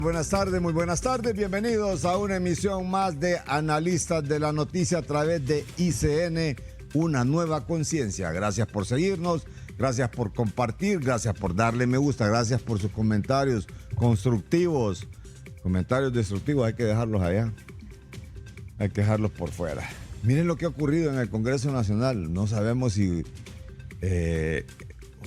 Buenas tardes, muy buenas tardes. Bienvenidos a una emisión más de Analistas de la Noticia a través de ICN, una nueva conciencia. Gracias por seguirnos, gracias por compartir, gracias por darle me gusta, gracias por sus comentarios constructivos. Comentarios destructivos hay que dejarlos allá, hay que dejarlos por fuera. Miren lo que ha ocurrido en el Congreso Nacional. No sabemos si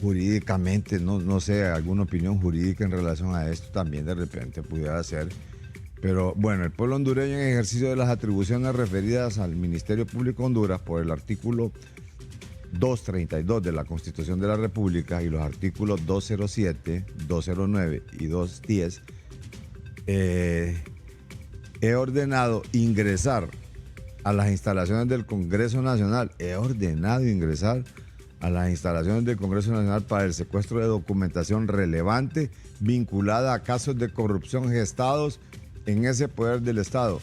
jurídicamente, no sé, alguna opinión jurídica en relación a esto también de repente pudiera ser. Pero bueno, el pueblo hondureño en ejercicio de las atribuciones referidas al Ministerio Público de Honduras por el artículo 232 de la Constitución de la República y los artículos 207, 209 y 210, he ordenado ingresar a las instalaciones del Congreso Nacional. He ordenado ingresar a las instalaciones del Congreso Nacional para el secuestro de documentación relevante vinculada a casos de corrupción gestados en ese poder del Estado.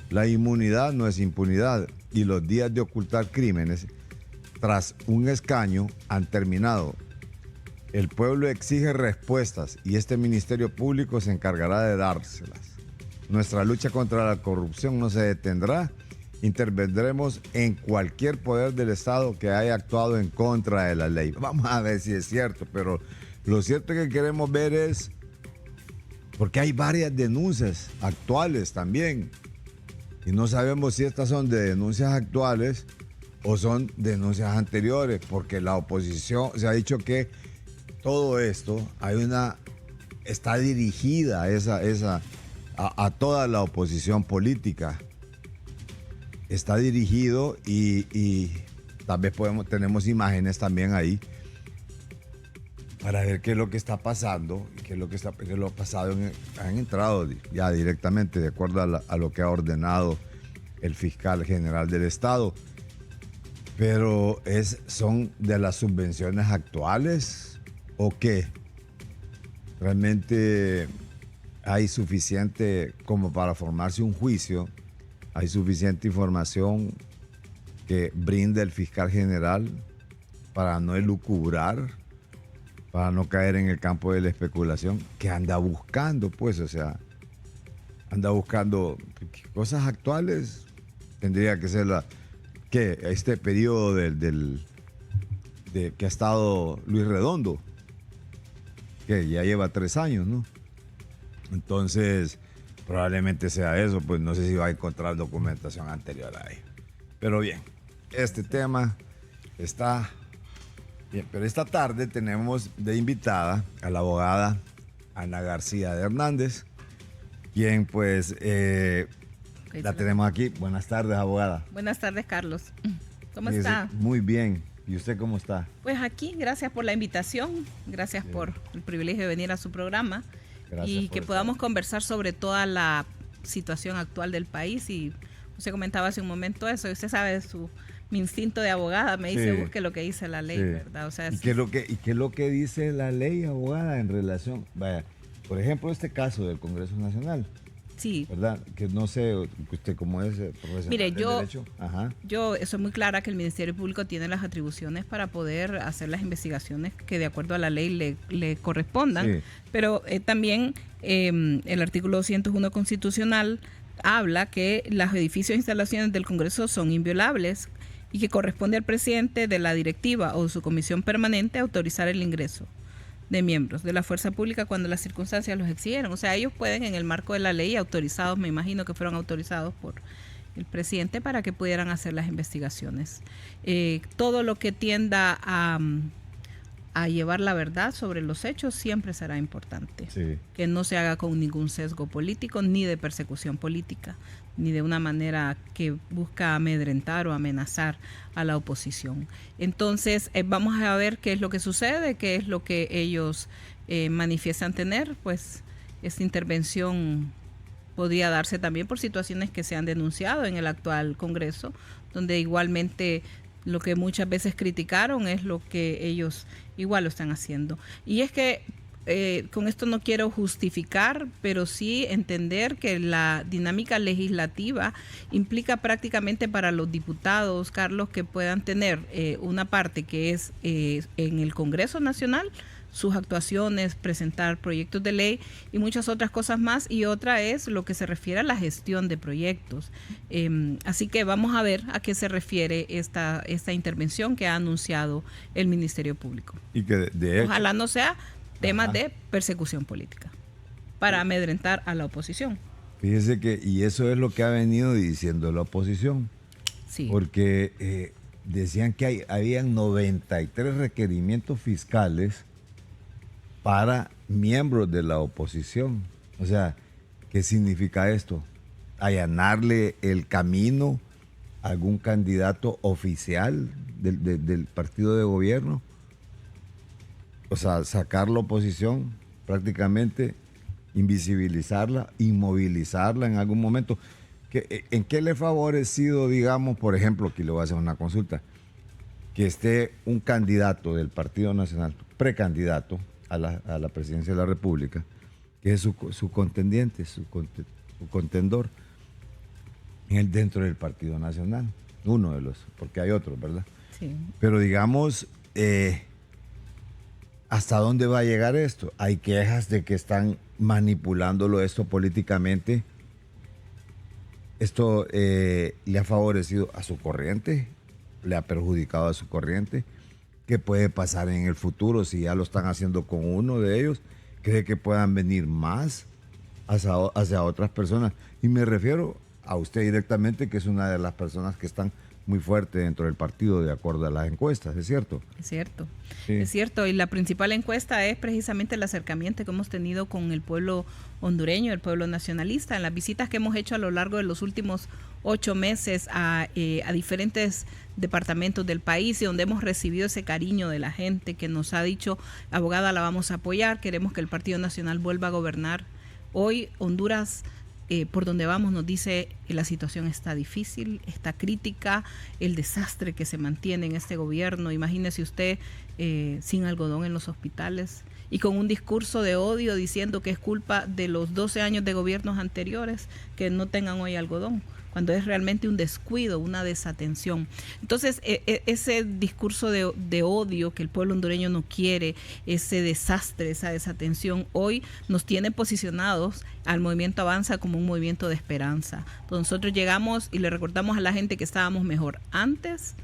La inmunidad no es impunidad y los días de ocultar crímenes tras un escaño han terminado. El pueblo exige respuestas y este Ministerio Público se encargará de dárselas. Nuestra lucha contra la corrupción no se detendrá. Intervendremos en cualquier poder del Estado que haya actuado en contra de la ley. Vamos a ver si es cierto, pero lo cierto que queremos ver es, porque hay varias denuncias actuales también, y no sabemos si estas son de denuncias actuales o son denuncias anteriores, porque la oposición, se ha dicho que todo esto, está dirigida a toda la oposición política. Está dirigido y tal vez tenemos imágenes también ahí para ver qué es lo que está pasando y qué es lo que ha pasado. Han entrado ya directamente de acuerdo a lo que ha ordenado el fiscal general del Estado. Pero ¿son de las subvenciones actuales o qué? ¿Realmente hay suficiente como para formarse un juicio? ¿Hay suficiente información que brinda el fiscal general para no elucubrar, para no caer en el campo de la especulación? ¿Qué anda buscando, pues? O sea, anda buscando cosas actuales. Tendría que ser este periodo que ha estado Luis Redondo, que ya lleva 3 años, ¿no? Entonces, probablemente sea eso, pues no sé si va a encontrar documentación anterior ahí. Pero bien, este tema está bien. Pero esta tarde tenemos de invitada a la abogada Ana García de Hernández, quien pues la tenemos aquí. Buenas tardes, abogada. Buenas tardes, Carlos. ¿Cómo está? Muy bien. ¿Y usted cómo está? Pues aquí, gracias por la invitación, gracias por el privilegio de venir a su programa. Gracias y que podamos conversar sobre toda la situación actual del país. Y usted comentaba hace un momento eso, y usted sabe mi instinto de abogada me dice busque lo que dice la ley, ¿verdad? O sea, ¿Y qué es lo que dice la ley, abogada, en relación, vaya, por ejemplo, este caso del Congreso Nacional? Sí. ¿Verdad? Que no sé, usted cómo es profesional. Mire, derecho. Yo soy muy clara que el Ministerio Público tiene las atribuciones para poder hacer las investigaciones que de acuerdo a la ley le correspondan, pero también el artículo 201 constitucional habla que los edificios e instalaciones del Congreso son inviolables y que corresponde al presidente de la directiva o de su comisión permanente autorizar el ingreso de miembros de la fuerza pública cuando las circunstancias los exigieron. O sea, ellos pueden, en el marco de la ley, autorizados, me imagino que fueron autorizados por el presidente para que pudieran hacer las investigaciones. Todo lo que tienda a llevar la verdad sobre los hechos siempre será importante. Que no se haga con ningún sesgo político, ni de persecución política, ni de una manera que busca amedrentar o amenazar a la oposición. Entonces, vamos a ver qué es lo que sucede, qué es lo que ellos manifiestan tener. Pues esta intervención podría darse también por situaciones que se han denunciado en el actual Congreso, donde igualmente lo que muchas veces criticaron es lo que ellos igual lo están haciendo. Y es que con esto no quiero justificar, pero sí entender que la dinámica legislativa implica prácticamente para los diputados, Carlos, que puedan tener una parte que es en el Congreso Nacional, sus actuaciones, presentar proyectos de ley y muchas otras cosas más, y otra es lo que se refiere a la gestión de proyectos. Así que vamos a ver a qué se refiere esta intervención que ha anunciado el Ministerio Público. Y que de hecho, ojalá no sea temas de persecución política para amedrentar a la oposición. Fíjese que, y eso es lo que ha venido diciendo la oposición, sí. Porque decían que habían 93 requerimientos fiscales para miembros de la oposición. O sea, ¿qué significa esto? Allanarle el camino a algún candidato oficial del partido de gobierno. O sea, sacar la oposición, prácticamente invisibilizarla, inmovilizarla en algún momento. ¿En qué le ha favorecido, digamos, por ejemplo, aquí le voy a hacer una consulta, que esté un candidato del Partido Nacional, precandidato a la presidencia de la República, que es su contendiente, su contendor, dentro del Partido Nacional? Uno de los, porque hay otros, ¿verdad? Sí. Pero digamos, ¿hasta dónde va a llegar esto? Hay quejas de que están manipulándolo esto políticamente. Esto le ha favorecido a su corriente, le ha perjudicado a su corriente. ¿Qué puede pasar en el futuro si ya lo están haciendo con uno de ellos? ¿Cree que puedan venir más hacia otras personas? Y me refiero a usted directamente, que es una de las personas que están muy fuerte dentro del partido de acuerdo a las encuestas, ¿es cierto? Es cierto, sí. Es cierto, y la principal encuesta es precisamente el acercamiento que hemos tenido con el pueblo hondureño, el pueblo nacionalista, en las visitas que hemos hecho a lo largo de los últimos 8 meses a diferentes departamentos del país, y donde hemos recibido ese cariño de la gente que nos ha dicho: abogada, la vamos a apoyar, queremos que el Partido Nacional vuelva a gobernar. Hoy Honduras, por donde vamos, nos dice que la situación está difícil, está crítica, el desastre que se mantiene en este gobierno. Imagínese usted sin algodón en los hospitales y con un discurso de odio diciendo que es culpa de los 12 años de gobiernos anteriores que no tengan hoy algodón, cuando es realmente un descuido, una desatención. Entonces, ese discurso de odio que el pueblo hondureño no quiere, ese desastre, esa desatención, hoy nos tiene posicionados al Movimiento Avanza como un movimiento de esperanza. Entonces, nosotros llegamos y le recordamos a la gente que estábamos mejor antes,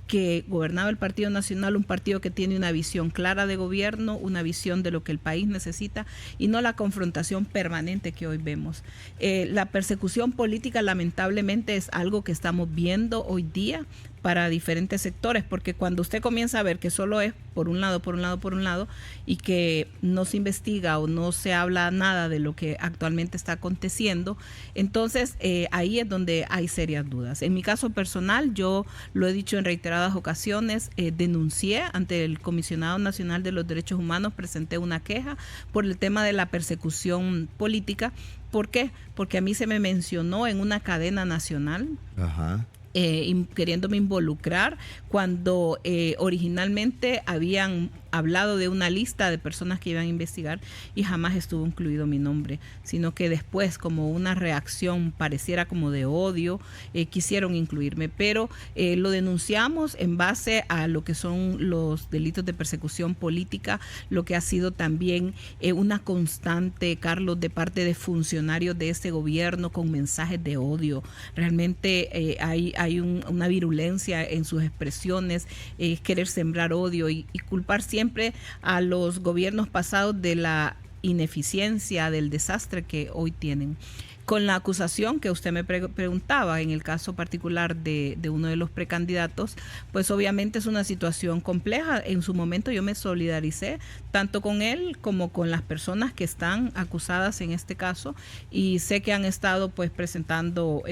que gobernaba el Partido Nacional, un partido que tiene una visión clara de gobierno, una visión de lo que el país necesita, y no la confrontación permanente que hoy vemos. La persecución política, lamentablemente, es algo que estamos viendo hoy día para diferentes sectores, porque cuando usted comienza a ver que solo es por un lado, y que no se investiga o no se habla nada de lo que actualmente está aconteciendo, entonces ahí es donde hay serias dudas. En mi caso personal, yo lo he dicho en reiteradas ocasiones, denuncié ante el Comisionado Nacional de los Derechos Humanos, presenté una queja por el tema de la persecución política. ¿Por qué? Porque a mí se me mencionó en una cadena nacional. Ajá. Queriéndome involucrar cuando originalmente habían hablado de una lista de personas que iban a investigar y jamás estuvo incluido mi nombre, sino que después, como una reacción pareciera como de odio, quisieron incluirme, pero lo denunciamos en base a lo que son los delitos de persecución política, lo que ha sido también una constante, Carlos, de parte de funcionarios de este gobierno con mensajes de odio. Realmente hay una virulencia en sus expresiones, querer sembrar odio y culpar siempre a los gobiernos pasados de la ineficiencia, del desastre que hoy tienen. Con la acusación que usted me preguntaba, en el caso particular de uno de los precandidatos, pues obviamente es una situación compleja. En su momento yo me solidaricé tanto con él como con las personas que están acusadas en este caso, y sé que han estado pues presentando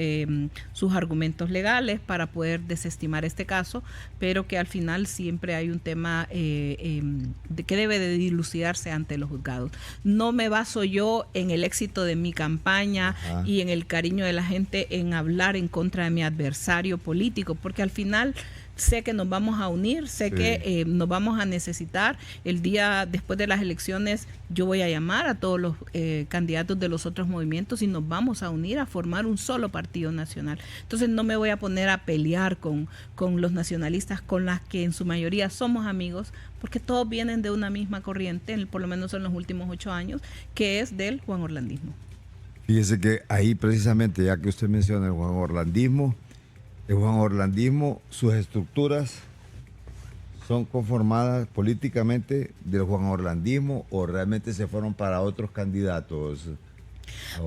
sus argumentos legales para poder desestimar este caso, pero que al final siempre hay un tema de que debe de dilucidarse ante los juzgados. No me baso yo en el éxito de mi campaña y en el cariño de la gente en hablar en contra de mi adversario político, porque al final sé que nos vamos a unir, sé que nos vamos a necesitar. El día después de las elecciones yo voy a llamar a todos los candidatos de los otros movimientos y nos vamos a unir a formar un solo partido nacional. Entonces no me voy a poner a pelear con los nacionalistas, con las que en su mayoría somos amigos, porque todos vienen de una misma corriente, por lo menos en los últimos 8 años, que es del Juan Orlandismo. Fíjese que ahí precisamente, ya que usted menciona el Juan Orlandismo, sus estructuras son conformadas políticamente del Juan Orlandismo o realmente se fueron para otros candidatos.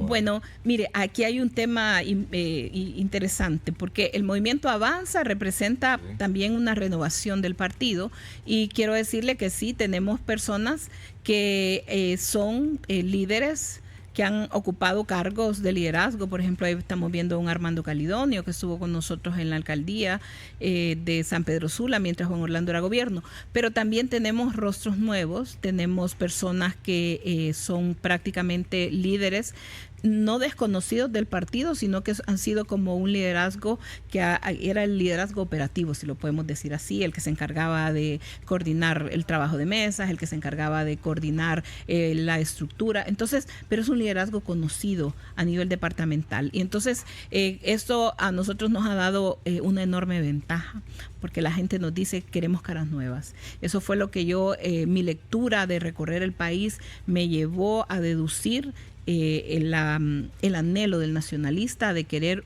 Bueno, mire, aquí hay un tema interesante porque el movimiento Avanza representa también una renovación del partido y quiero decirle que sí, tenemos personas que son líderes que han ocupado cargos de liderazgo. Por ejemplo, ahí estamos viendo a un Armando Calidonio que estuvo con nosotros en la alcaldía de San Pedro Sula mientras Juan Orlando era gobierno. Pero también tenemos rostros nuevos, tenemos personas que son prácticamente líderes no desconocidos del partido, sino que han sido como un liderazgo que era el liderazgo operativo, si lo podemos decir así, el que se encargaba de coordinar el trabajo de mesas, el que se encargaba de coordinar la estructura. Entonces, pero es un liderazgo conocido a nivel departamental. Y entonces, esto a nosotros nos ha dado una enorme ventaja, porque la gente nos dice queremos caras nuevas. Eso fue lo que mi lectura de recorrer el país me llevó a deducir el anhelo del nacionalista de querer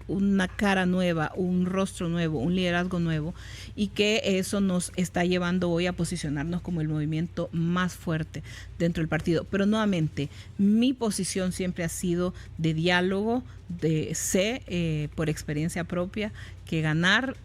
una cara nueva, un rostro nuevo, un liderazgo nuevo, y que eso nos está llevando hoy a posicionarnos como el movimiento más fuerte dentro del partido. Pero nuevamente, mi posición siempre ha sido de diálogo, sé por experiencia propia que ganar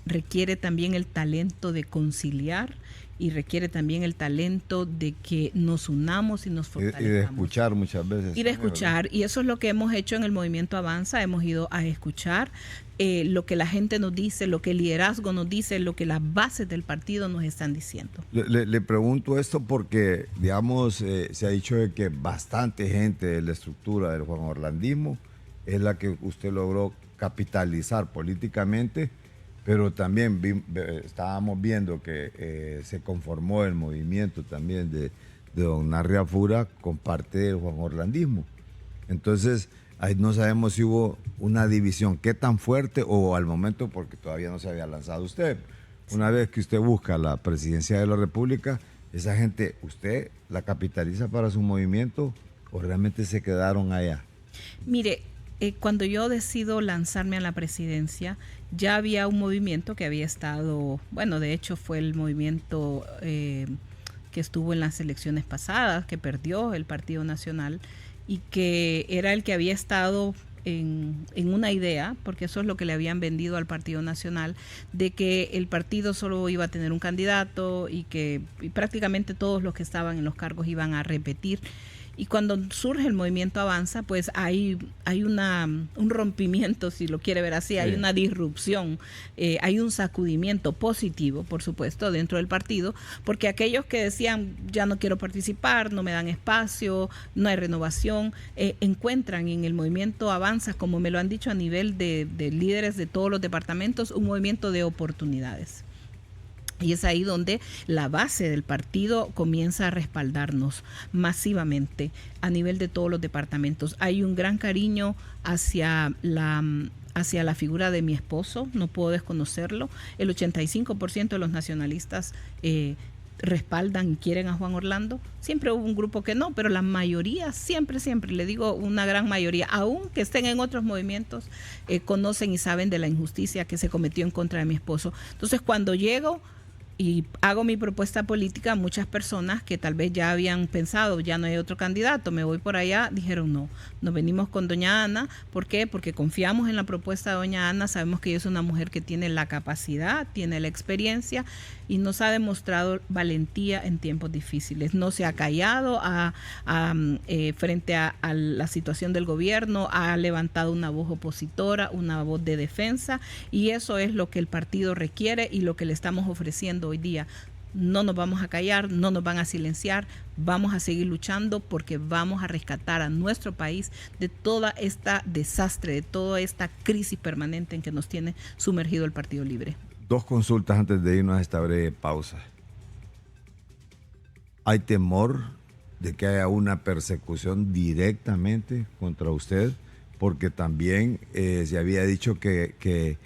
requiere también el talento de conciliar y requiere también el talento de que nos unamos y nos fortalezcamos. Y de escuchar muchas veces. Y de escuchar, y eso es lo que hemos hecho en el Movimiento Avanza, hemos ido a escuchar lo que la gente nos dice, lo que el liderazgo nos dice, lo que las bases del partido nos están diciendo. Le pregunto esto porque, digamos, se ha dicho de que bastante gente de la estructura del Juan Orlandismo es la que usted logró capitalizar políticamente, pero también estábamos viendo que se conformó el movimiento también de don Narria Fura con parte del Juan Orlandismo. Entonces, ahí no sabemos si hubo una división, qué tan fuerte, o al momento, porque todavía no se había lanzado usted. Una vez que usted busca la presidencia de la República, esa gente, ¿usted la capitaliza para su movimiento o realmente se quedaron allá? Mire, cuando yo decido lanzarme a la presidencia, ya había un movimiento que había estado, bueno, de hecho fue el movimiento que estuvo en las elecciones pasadas, que perdió el Partido Nacional y que era el que había estado en una idea, porque eso es lo que le habían vendido al Partido Nacional, de que el partido solo iba a tener un candidato y que prácticamente todos los que estaban en los cargos iban a repetir. Y cuando surge el movimiento Avanza, pues hay un rompimiento, si lo quiere ver así, hay una disrupción, hay un sacudimiento positivo, por supuesto, dentro del partido, porque aquellos que decían, ya no quiero participar, no me dan espacio, no hay renovación, encuentran en el movimiento Avanza, como me lo han dicho a nivel de líderes de todos los departamentos, un movimiento de oportunidades. Y es ahí donde la base del partido comienza a respaldarnos masivamente a nivel de todos los departamentos. Hay un gran cariño hacia la figura de mi esposo, no puedo desconocerlo. El 85% de los nacionalistas respaldan y quieren a Juan Orlando. Siempre hubo un grupo que no, pero la mayoría, siempre, le digo una gran mayoría, aunque estén en otros movimientos, conocen y saben de la injusticia que se cometió en contra de mi esposo. Entonces, cuando llego y hago mi propuesta política, muchas personas que tal vez ya habían pensado, ya no hay otro candidato, me voy por allá, dijeron no, nos venimos con doña Ana. ¿Por qué? Porque confiamos en la propuesta de doña Ana, sabemos que ella es una mujer que tiene la capacidad, tiene la experiencia y nos ha demostrado valentía en tiempos difíciles. No se ha callado frente a la situación del gobierno, ha levantado una voz opositora, una voz de defensa, y eso es lo que el partido requiere y lo que le estamos ofreciendo hoy día. no nos vamos a callar, no nos van a silenciar, vamos a seguir luchando porque vamos a rescatar a nuestro país de toda esta desastre, de toda esta crisis permanente en que nos tiene sumergido el Partido Libre. 2 consultas antes de irnos a esta breve pausa. ¿Hay temor de que haya una persecución directamente contra usted? Porque también se había dicho que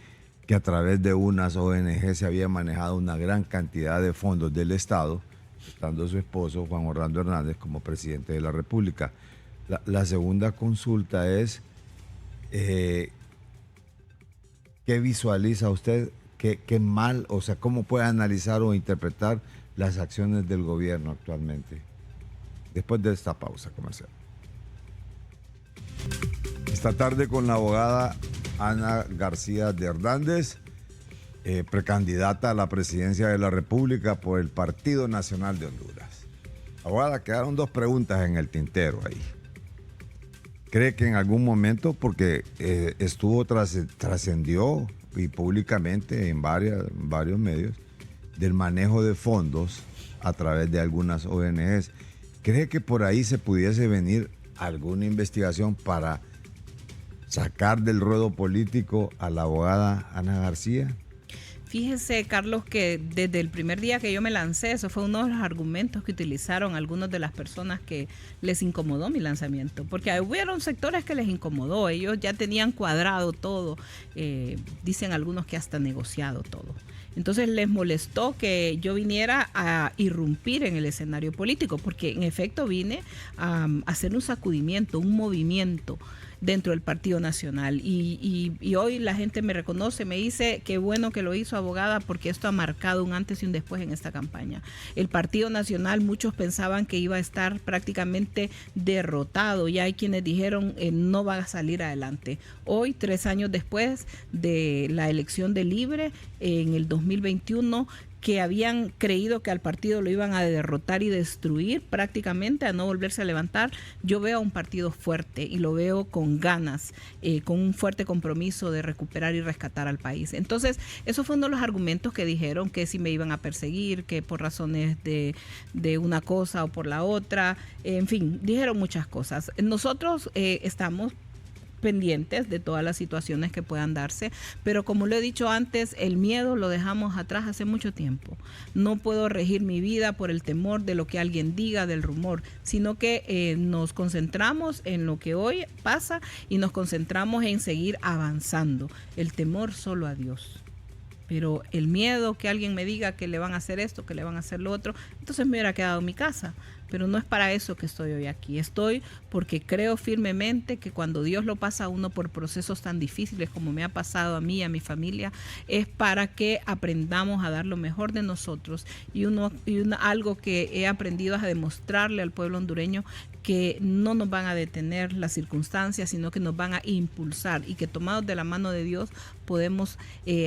a través de unas ONG se había manejado una gran cantidad de fondos del Estado, estando su esposo, Juan Orlando Hernández, como presidente de la República. La segunda consulta es, ¿qué visualiza usted? ¿Qué mal, o sea, cómo puede analizar o interpretar las acciones del gobierno actualmente? Después de esta pausa comercial. Esta tarde con la abogada Ana García de Hernández, precandidata a la presidencia de la República por el Partido Nacional de Honduras. Abogada, quedaron 2 preguntas en el tintero ahí. ¿Cree que en algún momento, porque trascendió y públicamente en varios medios, del manejo de fondos a través de algunas ONGs, cree que por ahí se pudiese venir alguna investigación para sacar del ruedo político a la abogada Ana García? Fíjese, Carlos, que desde el primer día que yo me lancé, eso fue uno de los argumentos que utilizaron algunas de las personas que les incomodó mi lanzamiento, porque hubieron sectores que les incomodó, ellos ya tenían cuadrado todo, dicen algunos que hasta negociado todo. Entonces les molestó que yo viniera a irrumpir en el escenario político, porque en efecto vine a hacer un sacudimiento, un movimiento dentro del Partido Nacional. Y hoy la gente me reconoce, me dice qué bueno que lo hizo, abogada, porque esto ha marcado un antes y un después en esta campaña. El Partido Nacional, muchos pensaban que iba a estar prácticamente derrotado, y hay quienes dijeron no va a salir adelante. Hoy, 3 años después de la elección de Libre, en el 2021, que habían creído que al partido lo iban a derrotar y destruir prácticamente, a no volverse a levantar, yo veo a un partido fuerte y lo veo con ganas, con un fuerte compromiso de recuperar y rescatar al país. Entonces, eso fue uno de los argumentos que dijeron, que si me iban a perseguir, que por razones de una cosa o por la otra, en fin, dijeron muchas cosas. Nosotros estamos pendientes de todas las situaciones que puedan darse, pero como lo he dicho antes, el miedo lo dejamos atrás hace mucho tiempo. No puedo regir mi vida por el temor de lo que alguien diga, del rumor, sino que nos concentramos en lo que hoy pasa y nos concentramos en seguir avanzando. El temor solo a Dios. Pero el miedo que alguien me diga que le van a hacer esto, que le van a hacer lo otro, entonces me hubiera quedado en mi casa. Pero no es para eso que estoy hoy aquí. Estoy porque creo firmemente que cuando Dios lo pasa a uno por procesos tan difíciles como me ha pasado a mí y a mi familia, es para que aprendamos a dar lo mejor de nosotros. Algo que he aprendido es a demostrarle al pueblo hondureño que no nos van a detener las circunstancias, sino que nos van a impulsar, y que tomados de la mano de Dios podemos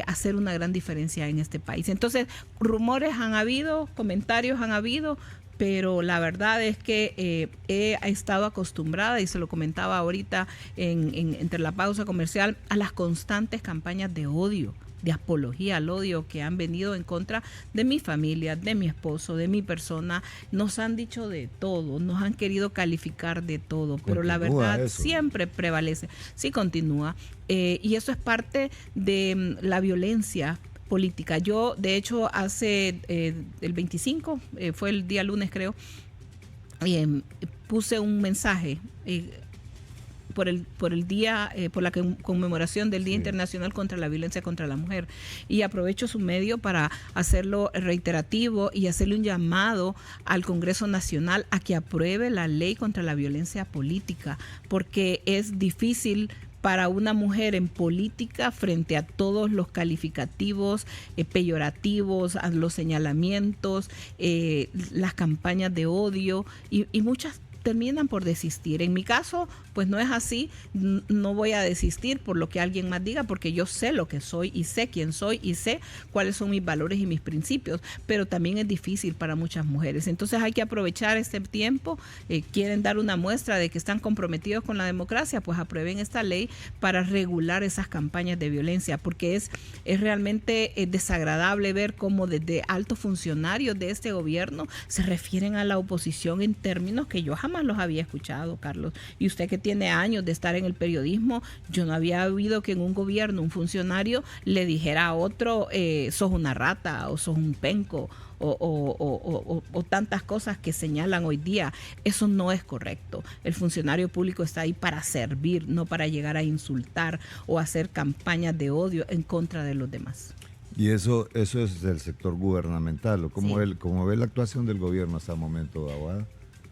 hacer una gran diferencia en este país. Entonces, rumores han habido, comentarios han habido, pero la verdad es que he estado acostumbrada, y se lo comentaba ahorita entre la pausa comercial, a las constantes campañas de odio, de apología al odio que han venido en contra de mi familia, de mi esposo, de mi persona. Nos han dicho de todo, nos han querido calificar de todo, pero la verdad siempre prevalece. Sí, continúa. Y eso es parte de la violencia política. Yo, de hecho, hace el 25, fue el día lunes creo, puse un mensaje por la conmemoración del Día Internacional contra la Violencia contra la Mujer, y aprovecho su medio para hacerlo reiterativo y hacerle un llamado al Congreso Nacional a que apruebe la ley contra la violencia política, porque es difícil para una mujer en política frente a todos los calificativos peyorativos, a los señalamientos, las campañas de odio, y muchas terminan por desistir. En mi caso, pues no es así, no voy a desistir por lo que alguien más diga, porque yo sé lo que soy y sé quién soy y sé cuáles son mis valores y mis principios, pero también es difícil para muchas mujeres. Entonces hay que aprovechar este tiempo. Quieren dar una muestra de que están comprometidos con la democracia, pues aprueben esta ley para regular esas campañas de violencia, porque es realmente desagradable ver cómo desde altos funcionarios de este gobierno se refieren a la oposición en términos que yo jamás los había escuchado, Carlos. Y usted que tiene años de estar en el periodismo, yo no había oído que en un gobierno un funcionario le dijera a otro, sos una rata o sos un penco o tantas cosas que señalan hoy día. Eso no es correcto. El funcionario público está ahí para servir, no para llegar a insultar o hacer campañas de odio en contra de los demás. Y eso es del sector gubernamental. ¿Cómo ve la actuación del gobierno hasta el momento, abogada?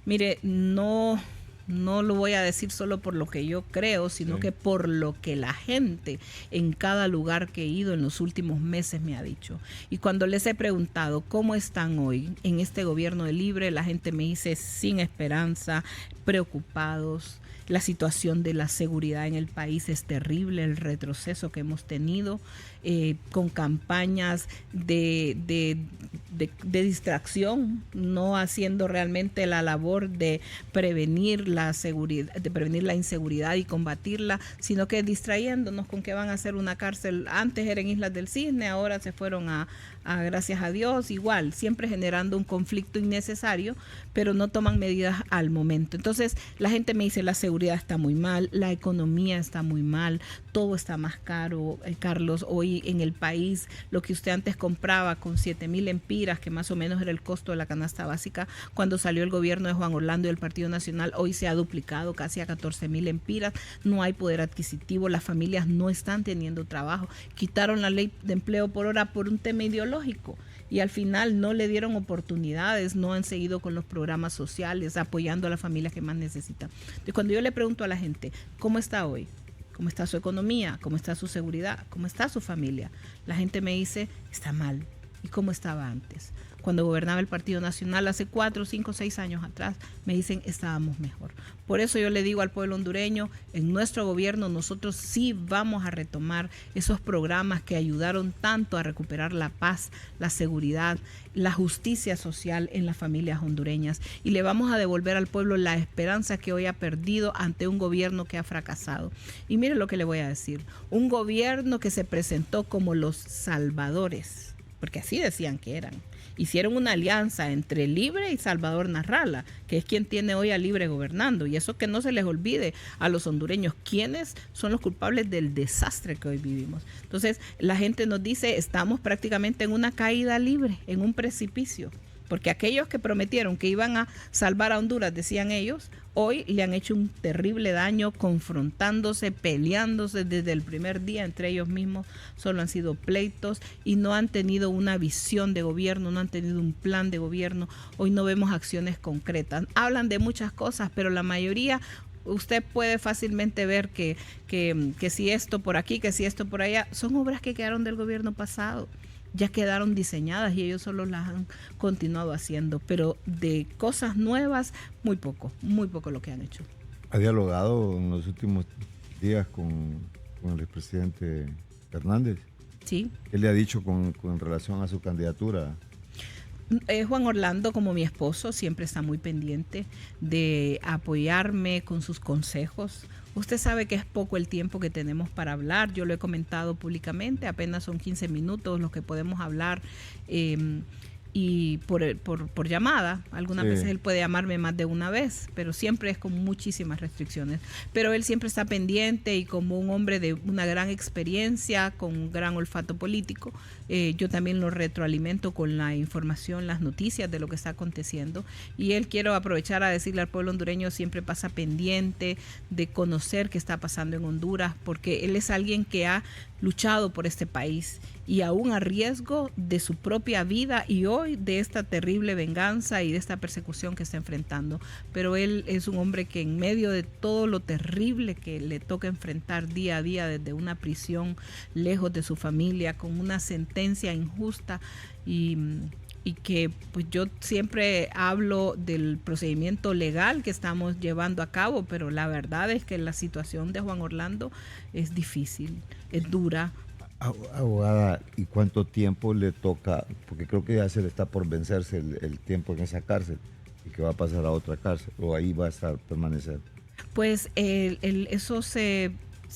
Mire, no lo voy a decir solo por lo que yo creo, sino que por lo que la gente en cada lugar que he ido en los últimos meses me ha dicho. Y cuando les he preguntado cómo están hoy en este gobierno de Libre, la gente me dice sin esperanza, preocupados. La situación de la seguridad en el país es terrible, el retroceso que hemos tenido, con campañas de distracción, no haciendo realmente la labor de prevenir la seguridad, de prevenir la inseguridad y combatirla, sino que distrayéndonos con que van a hacer una cárcel. Antes era en Islas del Cisne, ahora se fueron a gracias a Dios, igual, siempre generando un conflicto innecesario, pero no toman medidas al momento. Entonces, la gente me dice, la seguridad está muy mal, la economía está muy mal, todo está más caro, Carlos. Hoy en el país, lo que usted antes compraba con 7,000 lempiras, que más o menos era el costo de la canasta básica, cuando salió el gobierno de Juan Orlando y el Partido Nacional, hoy se ha duplicado casi a 14,000 lempiras, no hay poder adquisitivo, las familias no están teniendo trabajo, quitaron la ley de empleo por hora por un tema ideológico, y al final no le dieron oportunidades, no han seguido con los programas sociales, apoyando a las familias que más necesitan. Entonces, cuando yo le pregunto a la gente, ¿cómo está hoy? ¿Cómo está su economía? ¿Cómo está su seguridad? ¿Cómo está su familia? La gente me dice, está mal. ¿Y cómo estaba antes? Cuando gobernaba el Partido Nacional hace 4, 5, 6 años atrás, me dicen estábamos mejor. Por eso yo le digo al pueblo hondureño, en nuestro gobierno nosotros sí vamos a retomar esos programas que ayudaron tanto a recuperar la paz, la seguridad, la justicia social en las familias hondureñas, y le vamos a devolver al pueblo la esperanza que hoy ha perdido ante un gobierno que ha fracasado. Y mire lo que le voy a decir, un gobierno que se presentó como los salvadores, porque así decían que eran. Hicieron una alianza entre Libre y Salvador Narrala, que es quien tiene hoy a Libre gobernando. Y eso que no se les olvide a los hondureños, quiénes son los culpables del desastre que hoy vivimos. Entonces, la gente nos dice, estamos prácticamente en una caída libre, en un precipicio. Porque aquellos que prometieron que iban a salvar a Honduras, decían ellos, hoy le han hecho un terrible daño confrontándose, peleándose desde el primer día entre ellos mismos. Solo han sido pleitos y no han tenido una visión de gobierno, no han tenido un plan de gobierno. Hoy no vemos acciones concretas. Hablan de muchas cosas, pero la mayoría, usted puede fácilmente ver que si esto por aquí, que si esto por allá, son obras que quedaron del gobierno pasado. Ya quedaron diseñadas y ellos solo las han continuado haciendo, pero de cosas nuevas, muy poco lo que han hecho. ¿Ha dialogado en los últimos días con el expresidente Hernández? Sí. ¿Qué le ha dicho con relación a su candidatura? Juan Orlando, como mi esposo, siempre está muy pendiente de apoyarme con sus consejos. Usted sabe que es poco el tiempo que tenemos para hablar. Yo lo he comentado públicamente, apenas son 15 minutos los que podemos hablar y por llamada. Algunas veces él puede llamarme más de una vez, pero siempre es con muchísimas restricciones. Pero él siempre está pendiente y como un hombre de una gran experiencia, con un gran olfato político, yo también lo retroalimento con la información, las noticias de lo que está aconteciendo. Y él, quiero aprovechar a decirle al pueblo hondureño, siempre pasa pendiente de conocer qué está pasando en Honduras, porque él es alguien que ha luchado por este país y aún a riesgo de su propia vida y hoy de esta terrible venganza y de esta persecución que está enfrentando. Pero él es un hombre que en medio de todo lo terrible que le toca enfrentar día a día desde una prisión, lejos de su familia, con una sentencia injusta y y que pues yo siempre hablo del procedimiento legal que estamos llevando a cabo, pero la verdad es que la situación de Juan Orlando es difícil, es dura. Abogada, ¿y cuánto tiempo le toca? Porque creo que ya se le está por vencerse el tiempo en esa cárcel y que va a pasar a otra cárcel, o ahí va a estar, permanecer. Pues eso se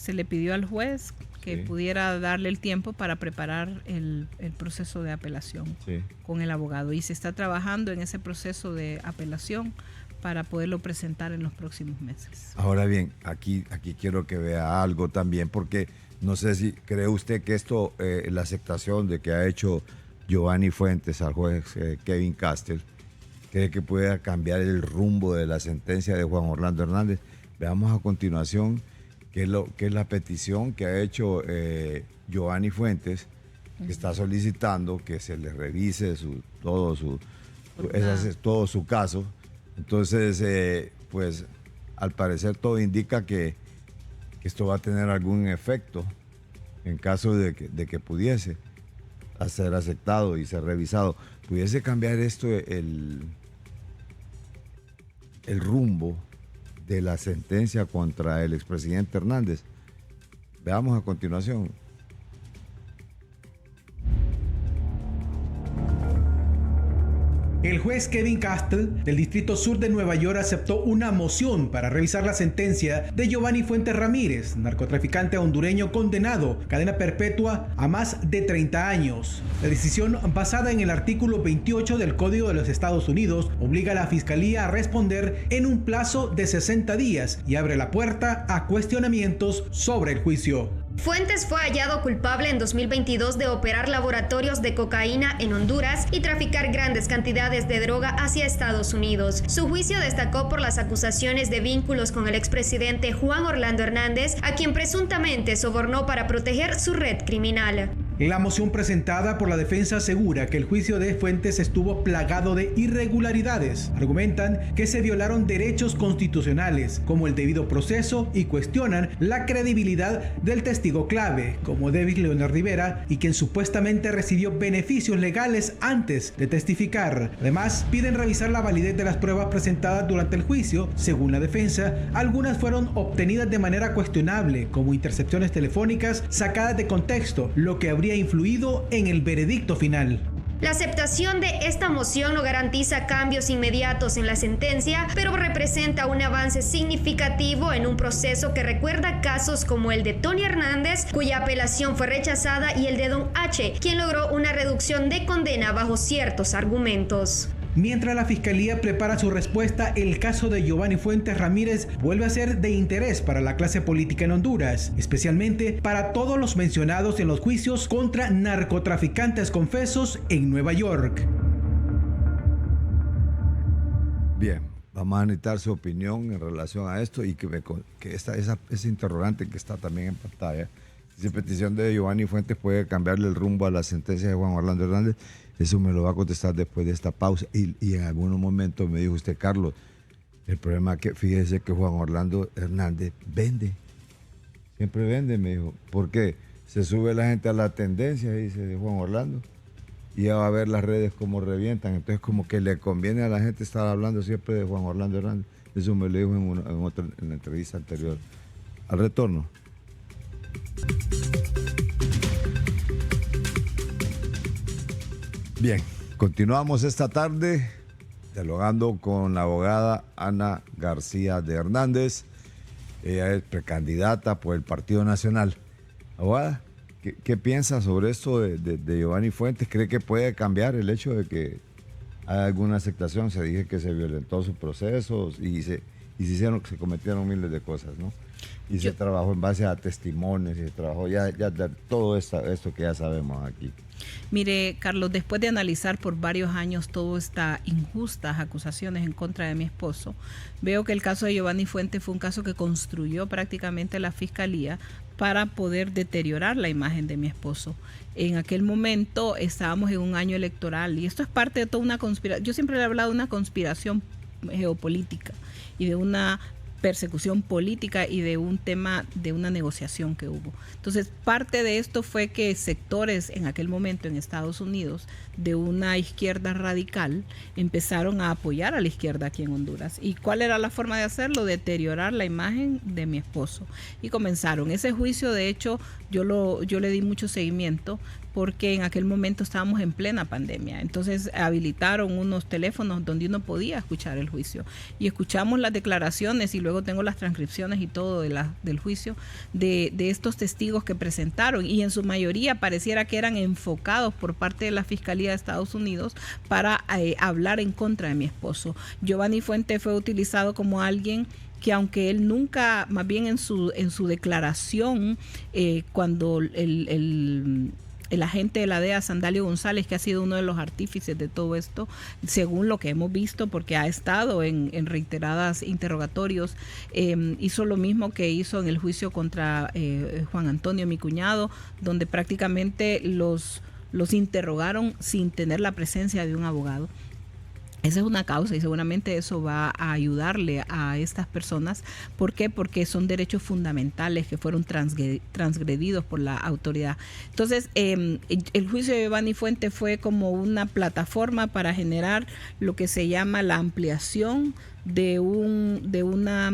le pidió al juez que pudiera darle el tiempo para preparar el proceso de apelación con el abogado, y se está trabajando en ese proceso de apelación para poderlo presentar en los próximos meses. Ahora bien, aquí quiero que vea algo también, porque no sé si cree usted que esto, la aceptación de que ha hecho Giovanni Fuentes al juez Kevin Castell, cree que pueda cambiar el rumbo de la sentencia de Juan Orlando Hernández. Veamos a continuación qué es la petición que ha hecho Giovanni Fuentes, que está solicitando que se le revise todo su caso. Entonces, pues al parecer todo indica que esto va a tener algún efecto en caso de que pudiese ser aceptado y ser revisado. Pudiese cambiar esto el rumbo de la sentencia contra el expresidente Hernández. Veamos a continuación. El juez Kevin Castell del Distrito Sur de Nueva York aceptó una moción para revisar la sentencia de Giovanni Fuentes Ramírez, narcotraficante hondureño condenado a cadena perpetua a más de 30 años. La decisión, basada en el artículo 28 del Código de los Estados Unidos, obliga a la Fiscalía a responder en un plazo de 60 días y abre la puerta a cuestionamientos sobre el juicio. Fuentes fue hallado culpable en 2022 de operar laboratorios de cocaína en Honduras y traficar grandes cantidades de droga hacia Estados Unidos. Su juicio destacó por las acusaciones de vínculos con el expresidente Juan Orlando Hernández, a quien presuntamente sobornó para proteger su red criminal. La moción presentada por la defensa asegura que el juicio de Fuentes estuvo plagado de irregularidades. Argumentan que se violaron derechos constitucionales, como el debido proceso, y cuestionan la credibilidad del testigo clave, como David Leonard Rivera, y quien supuestamente recibió beneficios legales antes de testificar. Además, piden revisar la validez de las pruebas presentadas durante el juicio. Según la defensa, algunas fueron obtenidas de manera cuestionable, como intercepciones telefónicas sacadas de contexto, lo que habría influido en el veredicto final. La aceptación de esta moción no garantiza cambios inmediatos en la sentencia, pero representa un avance significativo en un proceso que recuerda casos como el de Tony Hernández, cuya apelación fue rechazada, y el de Don H., quien logró una reducción de condena bajo ciertos argumentos. Mientras la Fiscalía prepara su respuesta, el caso de Giovanni Fuentes Ramírez vuelve a ser de interés para la clase política en Honduras, especialmente para todos los mencionados en los juicios contra narcotraficantes confesos en Nueva York. Bien, vamos a necesitar su opinión en relación a esto y que ese interrogante que está también en pantalla. Si petición de Giovanni Fuentes puede cambiarle el rumbo a la sentencia de Juan Orlando Hernández. Eso me lo va a contestar después de esta pausa. Y en algún momento me dijo usted, Carlos, el problema es que fíjese que Juan Orlando Hernández vende. Siempre vende, me dijo. ¿Por qué? Se sube la gente a la tendencia, dice, de Juan Orlando, y ya va a ver las redes como revientan. Entonces como que le conviene a la gente estar hablando siempre de Juan Orlando Hernández. Eso me lo dijo en la entrevista anterior. Al retorno. Bien, continuamos esta tarde dialogando con la abogada Ana García de Hernández. Ella es precandidata por el Partido Nacional. Abogada, ¿qué piensa sobre esto de Giovanni Fuentes? ¿Cree que puede cambiar el hecho de que haya alguna aceptación? Se dice que se violentó sus procesos y se cometieron miles de cosas, ¿no? Y se trabajó en base a testimonios y se trabajó ya todo esto que ya sabemos aquí. Mire, Carlos, después de analizar por varios años todas estas injustas acusaciones en contra de mi esposo, veo que el caso de Giovanni Fuentes fue un caso que construyó prácticamente la Fiscalía para poder deteriorar la imagen de mi esposo. En aquel momento estábamos en un año electoral y esto es parte de toda una conspiración. Yo siempre le he hablado de una conspiración geopolítica y de una persecución política y de un tema de una negociación que hubo. Entonces, parte de esto fue que sectores en aquel momento en Estados Unidos de una izquierda radical empezaron a apoyar a la izquierda aquí en Honduras. ¿Y cuál era la forma de hacerlo? Deteriorar la imagen de mi esposo. Y comenzaron. Ese juicio, de hecho, yo le di mucho seguimiento porque en aquel momento estábamos en plena pandemia. Entonces habilitaron unos teléfonos donde uno podía escuchar el juicio. Y escuchamos las declaraciones y luego tengo las transcripciones y todo del juicio de estos testigos que presentaron. Y en su mayoría pareciera que eran enfocados por parte de la Fiscalía de Estados Unidos para hablar en contra de mi esposo. Giovanni Fuentes fue utilizado como alguien que aunque él nunca, más bien en su declaración, cuando el agente de la DEA, Sandalio González, que ha sido uno de los artífices de todo esto, según lo que hemos visto, porque ha estado en reiteradas interrogatorios, hizo lo mismo que hizo en el juicio contra Juan Antonio, mi cuñado, donde prácticamente los interrogaron sin tener la presencia de un abogado. Esa es una causa y seguramente eso va a ayudarle a estas personas. ¿Por qué? Porque son derechos fundamentales que fueron transgredidos por la autoridad. Entonces, el juicio de Giovanni Fuentes fue como una plataforma para generar lo que se llama la ampliación de una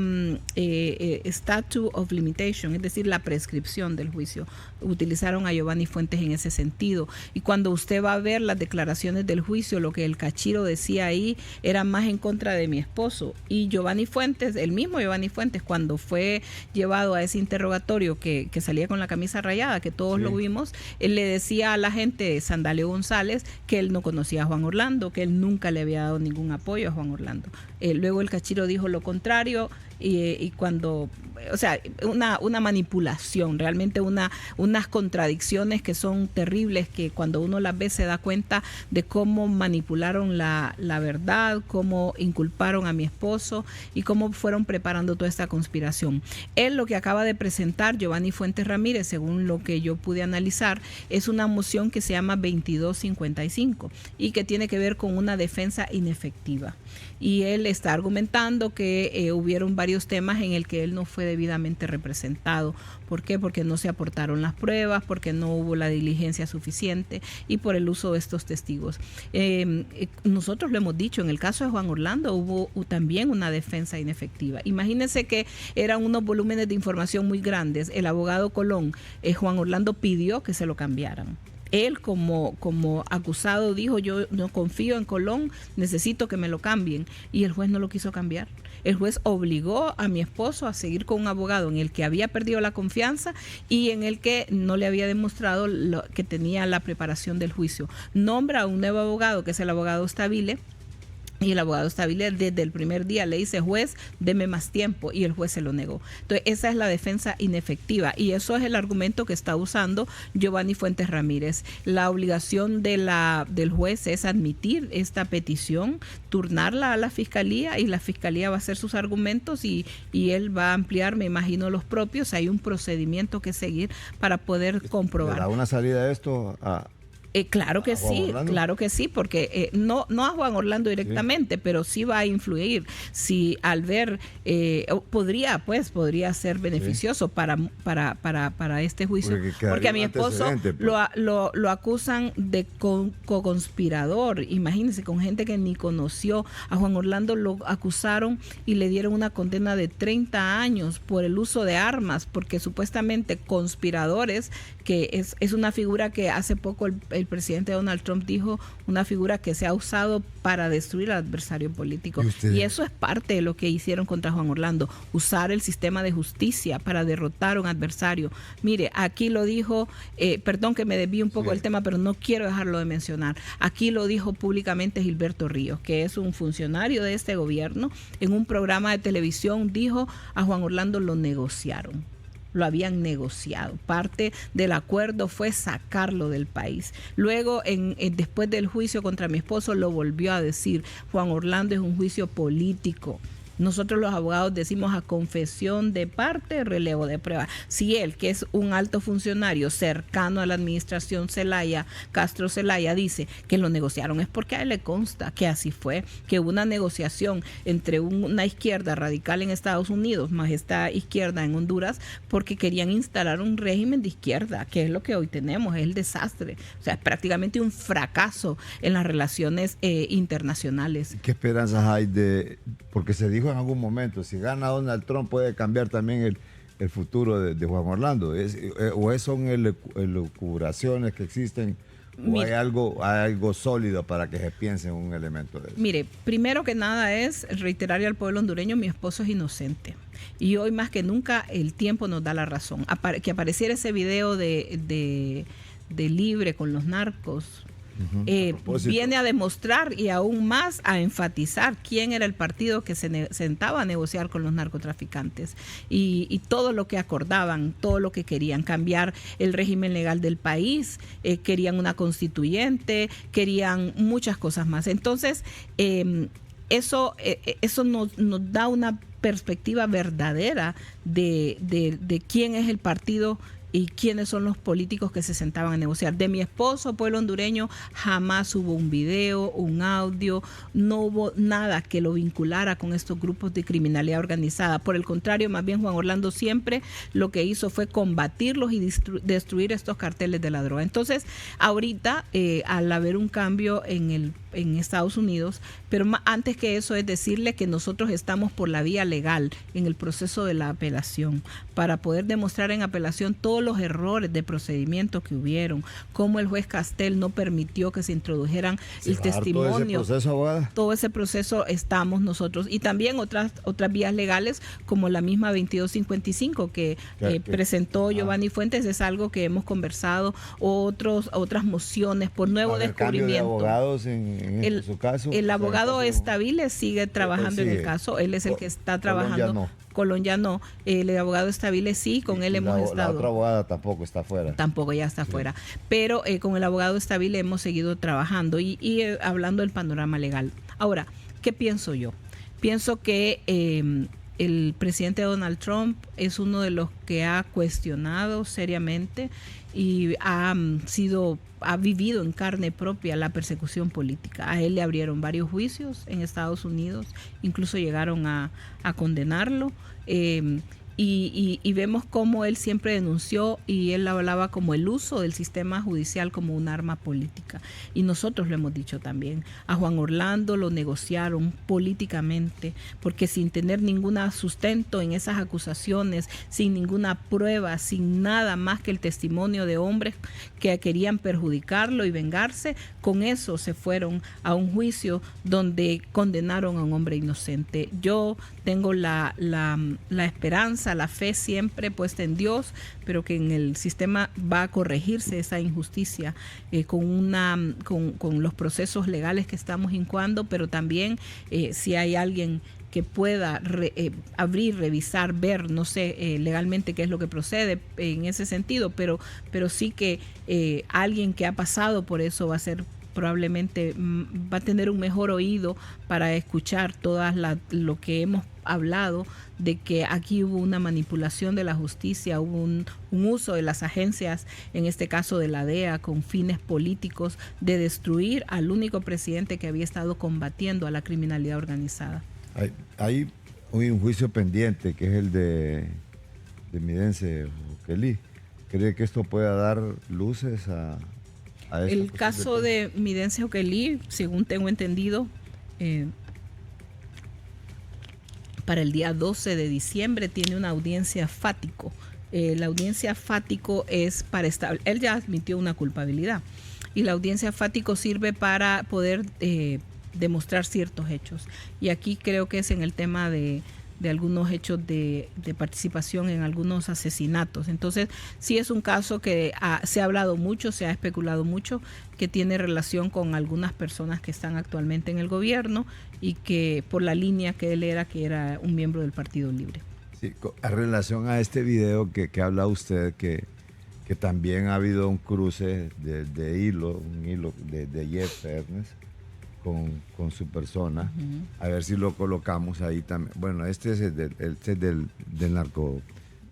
statute of limitation, es decir, la prescripción del juicio. Utilizaron a Giovanni Fuentes en ese sentido. Y cuando usted va a ver las declaraciones del juicio, lo que el Cachiro decía ahí era más en contra de mi esposo. Y Giovanni Fuentes, el mismo Giovanni Fuentes, cuando fue llevado a ese interrogatorio que salía con la camisa rayada, que todos lo vimos, él le decía a la gente, Sandalio González, que él no conocía a Juan Orlando, que él nunca le había dado ningún apoyo a Juan Orlando. Luego el Cachiro dijo lo contrario y cuando, o sea, una manipulación, realmente unas contradicciones que son terribles, que cuando uno las ve se da cuenta de cómo manipularon la verdad, cómo inculparon a mi esposo y cómo fueron preparando toda esta conspiración. Él lo que acaba de presentar, Giovanni Fuentes Ramírez, según lo que yo pude analizar, es una moción que se llama 2255 y que tiene que ver con una defensa inefectiva. Y él está argumentando que hubieron varios temas en el que él no fue debidamente representado. ¿Por qué? Porque no se aportaron las pruebas, porque no hubo la diligencia suficiente y por el uso de estos testigos. Nosotros lo hemos dicho, en el caso de Juan Orlando hubo también una defensa inefectiva. Imagínense que eran unos volúmenes de información muy grandes. El abogado Colón, Juan Orlando pidió que se lo cambiaran. Él como acusado dijo, yo no confío en Colón, necesito que me lo cambien. Y el juez no lo quiso cambiar. El juez obligó a mi esposo a seguir con un abogado en el que había perdido la confianza y en el que no le había demostrado que tenía la preparación del juicio. Nombra a un nuevo abogado, que es el abogado Stabile. Y el abogado Stabile desde el primer día le dice, juez, deme más tiempo, y el juez se lo negó. Entonces, esa es la defensa inefectiva y eso es el argumento que está usando Giovanni Fuentes Ramírez. La obligación del juez es admitir esta petición, turnarla a la fiscalía y la fiscalía va a hacer sus argumentos y él va a ampliar, me imagino, los propios. Hay un procedimiento que seguir para poder comprobar. ¿Habrá una salida de esto claro que sí, porque no a Juan Orlando directamente, pero sí va a influir. Si al ver, podría ser beneficioso para este juicio, porque a mi esposo lo acusan de co-conspirador. Imagínense, con gente que ni conoció. A Juan Orlando lo acusaron y le dieron una condena de 30 años por el uso de armas, porque supuestamente conspiradores, que es una figura que hace poco el presidente Donald Trump dijo, una figura que se ha usado para destruir al adversario político. Y eso es parte de lo que hicieron contra Juan Orlando, usar el sistema de justicia para derrotar a un adversario. Mire, aquí lo dijo, perdón que me desvíe un poco del tema, pero no quiero dejarlo de mencionar. Aquí lo dijo públicamente Gilberto Ríos, que es un funcionario de este gobierno. En un programa de televisión dijo, a Juan Orlando lo negociaron. Lo habían negociado. Parte del acuerdo fue sacarlo del país. Luego, después del juicio contra mi esposo, lo volvió a decir. Juan Orlando es un juicio político. Nosotros los abogados decimos a confesión de parte, relevo de prueba. Si él, que es un alto funcionario cercano a la administración Castro Zelaya, dice que lo negociaron, es porque a él le consta que así fue, que hubo una negociación entre una izquierda radical en Estados Unidos más esta izquierda en Honduras, porque querían instalar un régimen de izquierda, que es lo que hoy tenemos, es el desastre. O sea, es prácticamente un fracaso en las relaciones internacionales. ¿Qué esperanzas hay porque se dijo en algún momento, si gana Donald Trump puede cambiar también el futuro de Juan Orlando? ¿O son elucubraciones que existen? ¿O hay algo sólido para que se piense en un elemento de eso? Mire, primero que nada es reiterarle al pueblo hondureño, mi esposo es inocente. Y hoy más que nunca el tiempo nos da la razón. Que apareciera ese video de Libre con los narcos, viene a demostrar y aún más a enfatizar quién era el partido que se sentaba a negociar con los narcotraficantes y todo lo que acordaban, todo lo que querían, cambiar el régimen legal del país, querían una constituyente, querían muchas cosas más. Entonces, eso nos da una perspectiva verdadera de quién es el partido y quiénes son los políticos que se sentaban a negociar. De mi esposo, pueblo hondureño, jamás hubo un video, un audio, no hubo nada que lo vinculara con estos grupos de criminalidad organizada. Por el contrario, más bien Juan Orlando siempre lo que hizo fue combatirlos y destruir estos carteles de la droga. Entonces, ahorita, al haber un cambio en Estados Unidos, pero antes que eso es decirle que nosotros estamos por la vía legal en el proceso de la apelación para poder demostrar en apelación todos los errores de procedimiento que hubieron, cómo el juez Castel no permitió que se introdujeran el testimonio. Todo ese proceso estamos nosotros y también otras vías legales como la misma 2255 que presentó Giovanni Fuentes, es algo que hemos conversado, otras mociones por nuevo descubrimiento. ¿De abogados en su caso? El abogado Estaviles sigue trabajando en el caso, él es el que está trabajando. Colón ya no, el abogado Estaviles sí, con él hemos estado. La otra abogada tampoco está fuera. Tampoco, ya está fuera. Pero con el abogado Estaviles hemos seguido trabajando y hablando del panorama legal. Ahora, ¿qué pienso yo? Pienso que el presidente Donald Trump es uno de los que ha cuestionado seriamente y ha vivido en carne propia la persecución política. A él le abrieron varios juicios en Estados Unidos, incluso llegaron a condenarlo. Y vemos cómo él siempre denunció y él hablaba como el uso del sistema judicial como un arma política. Y nosotros lo hemos dicho también. A Juan Orlando lo negociaron políticamente porque sin tener ningún sustento en esas acusaciones, sin ninguna prueba, sin nada más que el testimonio de hombres que querían perjudicarlo y vengarse, con eso se fueron a un juicio donde condenaron a un hombre inocente. Yo tengo la esperanza, la fe siempre puesta en Dios, pero que en el sistema va a corregirse esa injusticia con los procesos legales que estamos incoando, pero también si hay alguien que pueda abrir, revisar, ver, no sé legalmente qué es lo que procede en ese sentido, pero sí que alguien que ha pasado por eso va a ser probablemente va a tener un mejor oído para escuchar todas lo que hemos hablado de que aquí hubo una manipulación de la justicia, hubo un uso de las agencias, en este caso de la DEA, con fines políticos de destruir al único presidente que había estado combatiendo a la criminalidad organizada. Hay un juicio pendiente que es el de Midense Ukeli. ¿Cree que esto pueda dar luces a el caso de Midense Ukeli, según tengo entendido, para el día 12 de diciembre tiene una audiencia fático. La audiencia fático es para establecer, él ya admitió una culpabilidad y la audiencia fático sirve para poder demostrar ciertos hechos. Y aquí creo que es en el tema de algunos hechos de participación en algunos asesinatos. Entonces, sí es un caso que se ha hablado mucho, se ha especulado mucho, que tiene relación con algunas personas que están actualmente en el gobierno y que por la línea que él era, que era un miembro del Partido Libre. Sí, en relación a este video que habla usted, que también ha habido un cruce de hilo, un hilo de Jeff Ernest con su persona. A ver si lo colocamos ahí también. Bueno, este es del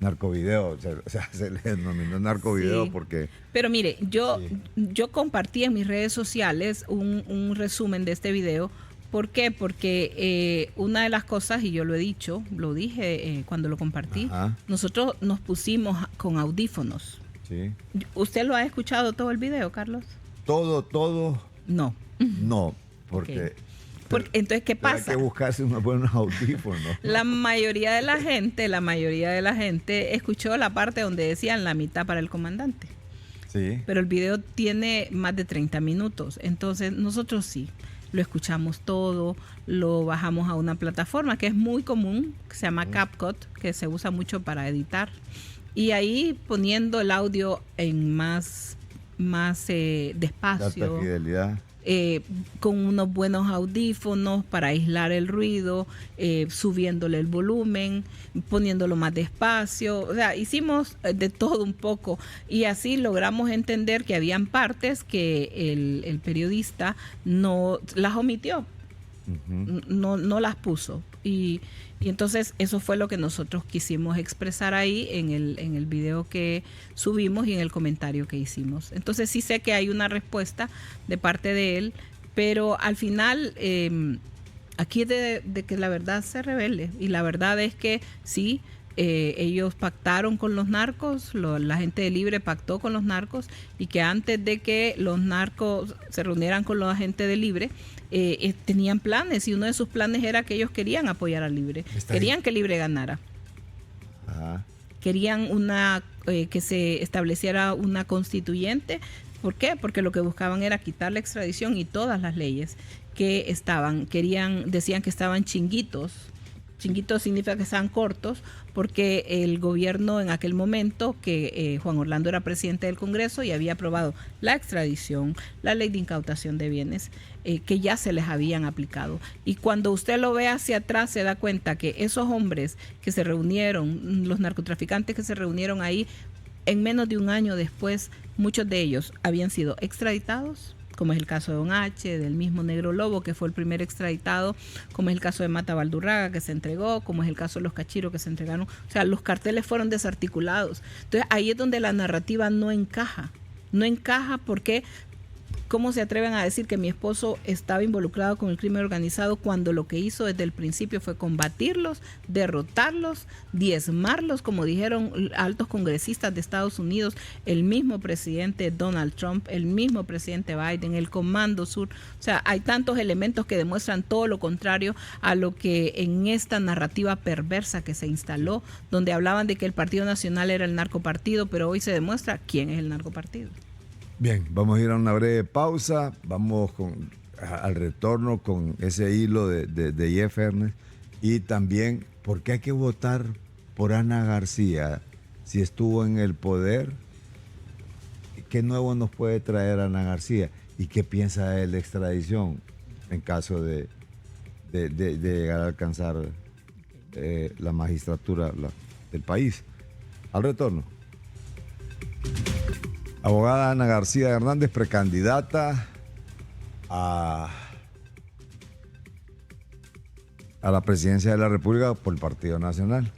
narcovideo, o sea, se le denominó narcovideo porque... Pero mire, yo compartí en mis redes sociales un resumen de este video. ¿Por qué? Porque una de las cosas, y yo lo dije cuando lo compartí, nosotros nos pusimos con audífonos. Sí. ¿Usted lo ha escuchado todo el video, Carlos? Todo. No. No, porque... Okay. Entonces, ¿qué pasa? Hay que buscarse unos buenos audífonos. La mayoría de la gente escuchó la parte donde decían la mitad para el comandante. Sí. Pero el video tiene más de 30 minutos. Entonces, nosotros sí lo escuchamos todo, lo bajamos a una plataforma que es muy común, que se llama CapCut, que se usa mucho para editar. Y ahí poniendo el audio en más despacio. Alta fidelidad. Con unos buenos audífonos para aislar el ruido, subiéndole el volumen, poniéndolo más despacio. O sea, hicimos de todo un poco y así logramos entender que habían partes que el periodista no las omitió, no las puso. Y entonces eso fue lo que nosotros quisimos expresar ahí en el video que subimos y en el comentario que hicimos. Entonces sí sé que hay una respuesta de parte de él, pero al final aquí es de que la verdad se revele. Y la verdad es que sí, ellos pactaron con los narcos, la gente de Libre pactó con los narcos, y que antes de que los narcos se reunieran con la gente de Libre, tenían planes, y uno de sus planes era que ellos querían apoyar a Libre, querían que Libre ganara. Querían que se estableciera una constituyente. ¿Por qué? Porque lo que buscaban era quitar la extradición y todas las leyes que decían que estaban chinguitos. Chinguitos significa que estaban cortos, porque el gobierno en aquel momento, que Juan Orlando era presidente del Congreso y había aprobado la extradición, la ley de incautación de bienes, que ya se les habían aplicado. Y cuando usted lo ve hacia atrás, se da cuenta que esos hombres que se reunieron, los narcotraficantes que se reunieron ahí, en menos de un año después, muchos de ellos habían sido extraditados, como es el caso de Don H, del mismo Negro Lobo, que fue el primer extraditado, como es el caso de Mata Valdurraga, que se entregó, como es el caso de los Cachiros, que se entregaron. O sea, los carteles fueron desarticulados. Entonces, ahí es donde la narrativa no encaja. No encaja porque... ¿Cómo se atreven a decir que mi esposo estaba involucrado con el crimen organizado cuando lo que hizo desde el principio fue combatirlos, derrotarlos, diezmarlos, como dijeron altos congresistas de Estados Unidos, el mismo presidente Donald Trump, el mismo presidente Biden, el Comando Sur? O sea, hay tantos elementos que demuestran todo lo contrario a lo que en esta narrativa perversa que se instaló, donde hablaban de que el Partido Nacional era el narcopartido, pero hoy se demuestra quién es el narcopartido. Bien, vamos a ir a una breve pausa, vamos al retorno con ese hilo de Jeff Ernest, y también por qué hay que votar por Ana García si estuvo en el poder. ¿Qué nuevo nos puede traer Ana García? ¿Y qué piensa él de extradición en caso de llegar a alcanzar la magistratura del país? Al retorno. Abogada Ana García Hernández, precandidata a la presidencia de la República por el Partido Nacional.